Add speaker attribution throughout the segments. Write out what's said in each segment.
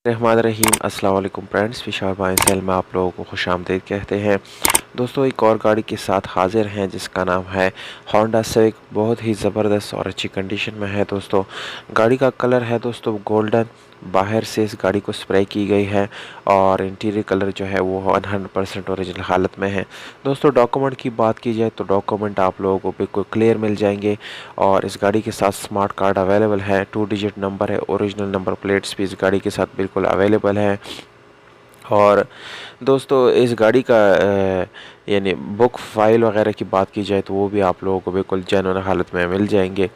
Speaker 1: रहमान रहीम अस्सलाम वालेकुम फ्रेंड्स, विशाल भाई सेल में आप लोगों को खुशामदीद कहते हैं। दोस्तों एक और गाड़ी के साथ हाजिर हैं जिसका नाम है होंडा सिविक। बहुत ही ज़बरदस्त और अच्छी कंडीशन में है दोस्तों। गाड़ी का कलर है दोस्तों गोल्डन। बाहर से इस गाड़ी को स्प्रे की गई है और इंटीरियर कलर जो है वो 100% ओरिजिनल हालत में है। दोस्तों डॉक्यूमेंट की बात की जाए तो डॉक्यूमेंट आप लोगों को बिल्कुल क्लियर मिल जाएंगे और इस गाड़ी के साथ स्मार्ट कार्ड अवेलेबल है। 2 डिजिट नंबर है। ओरिजिनल नंबर प्लेट्स भी इस गाड़ी के साथ बिल्कुल अवेलेबल है। और दोस्तों इस गाड़ी का यानी बुक फाइल वगैरह की बात की जाए तो वो भी आप लोगों को बिल्कुल जेन्युइन हालत में मिल जाएंगे।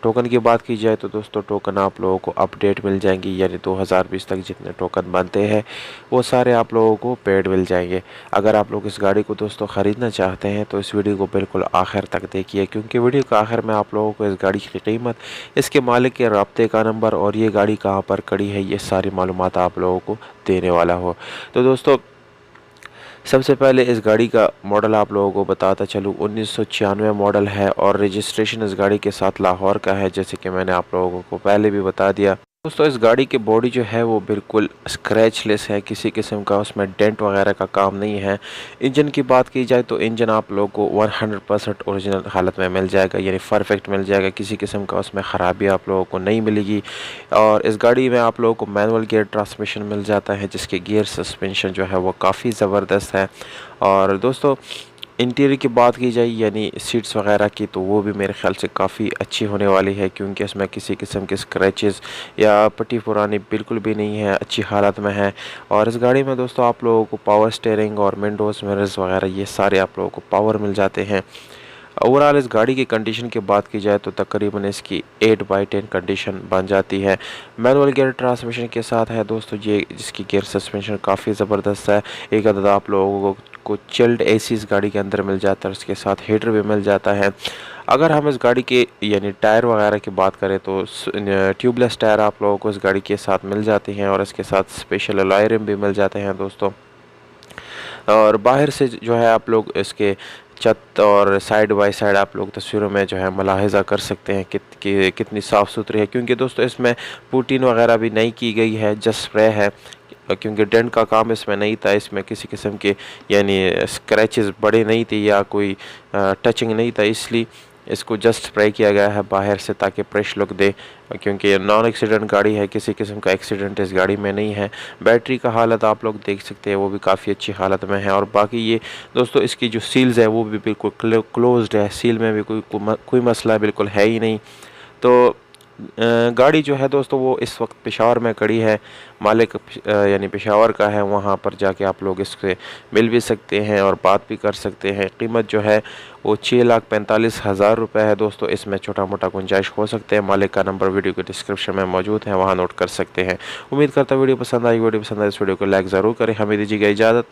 Speaker 1: टोकन की बात की जाए तो दोस्तों टोकन आप लोगों को अपडेट मिल जाएंगी, यानी 2020 तक जितने टोकन बनते हैं वो सारे आप लोगों को पेड मिल जाएंगे। अगर आप लोग इस गाड़ी को दोस्तों ख़रीदना चाहते हैं तो इस वीडियो को बिल्कुल आखिर तक देखिए, क्योंकि वीडियो के आखिर में आप लोगों को इस गाड़ी की कीमत, इसके मालिक के राब्ते का नंबर और ये गाड़ी कहाँ पर खड़ी है ये सारी मालूमात आप लोगों को देने वाला हो। तो दोस्तों सबसे पहले इस गाड़ी का मॉडल आप लोगों को बताता चलूँ। 1996 मॉडल है और रजिस्ट्रेशन इस गाड़ी के साथ लाहौर का है, जैसे कि मैंने आप लोगों को पहले भी बता दिया। दोस्तों इस गाड़ी की बॉडी जो है वो बिल्कुल स्क्रैचलेस है, किसी किस्म का उसमें डेंट वगैरह का काम नहीं है। इंजन की बात की जाए तो इंजन आप लोगों को 100% ओरिजिनल हालत में मिल जाएगा, यानी परफेक्ट मिल जाएगा। किसी किस्म का उसमें ख़राबी आप लोगों को नहीं मिलेगी। और इस गाड़ी में आप लोगों को मैनुअल गियर ट्रांसमिशन मिल जाता है, जिसके गियर सस्पेंशन जो है वो काफ़ी ज़बरदस्त है। और दोस्तों इंटीरियर की बात की जाए यानी सीट्स वगैरह की तो वो भी मेरे ख्याल से काफ़ी अच्छी होने वाली है, क्योंकि इसमें किसी किस्म के स्क्रैचेस या पट्टी पुरानी बिल्कुल भी नहीं है, अच्छी हालत में है। और इस गाड़ी में दोस्तों आप लोगों को पावर स्टीयरिंग और विंडोज़ मिरर्स वगैरह ये सारे आप लोगों को पावर मिल जाते हैं। ओवरऑल इस गाड़ी की कंडीशन की बात की जाए तो तकरीबन इसकी 8/10 कंडीशन बन जाती है। मैनुअल गियर ट्रांसमिशन के साथ है दोस्तों ये, जिसकी गियर सस्पेंशन काफ़ी ज़बरदस्त है। एक अदद आप लोगों को चिल्ड एसी इस गाड़ी के अंदर मिल जाता है, उसके साथ हीटर भी मिल जाता है। अगर हम इस गाड़ी के यानी टायर वगैरह की बात करें तो ट्यूबलेस टायर आप लोगों को इस गाड़ी के साथ मिल जाती हैं और इसके साथ स्पेशल अलॉय रिम भी मिल जाते हैं दोस्तों। और बाहर से जो है आप लोग इसके छत और साइड बाय साइड आप लोग तस्वीरों में जो है मुलाहिज़ा कर सकते हैं कितनी साफ़ सुथरी है, क्योंकि दोस्तों इसमें पुटीन वगैरह भी नहीं की गई है, जस्ट स्प्रे है। क्योंकि डेंट का काम इसमें नहीं था, इसमें किसी किस्म के यानी स्क्रैचेस बड़े नहीं थे या कोई टचिंग नहीं था, इसलिए इसको जस्ट स्प्रे किया गया है बाहर से ताकि फ्रेश लुक दे, क्योंकि ये नॉन एक्सीडेंट गाड़ी है, किसी किस्म का एक्सीडेंट इस गाड़ी में नहीं है। बैटरी का हालत आप लोग देख सकते हैं, वो भी काफ़ी अच्छी हालत में है। और बाकी ये दोस्तों इसकी जो सील्स है वो भी बिल्कुल क्लोज्ड है, सील में भी कोई मसला बिल्कुल है ही नहीं। तो गाड़ी जो है दोस्तों वो इस वक्त पेशावर में खड़ी है। मालिक यानी पेशावर का है, वहाँ पर जाके आप लोग इससे मिल भी सकते हैं और बात भी कर सकते हैं। कीमत जो है वो 6,45,000 रुपये है दोस्तों। इसमें छोटा मोटा गुंजाइश हो सकते हैं। मालिक का नंबर वीडियो के डिस्क्रिप्शन में मौजूद है, वहाँ नोट कर सकते हैं। उम्मीद करता हूँ वीडियो पसंद आई। वीडियो पसंद आए इस वीडियो को लाइक ज़रूर करें। हमें दीजिएगा इजाज़त।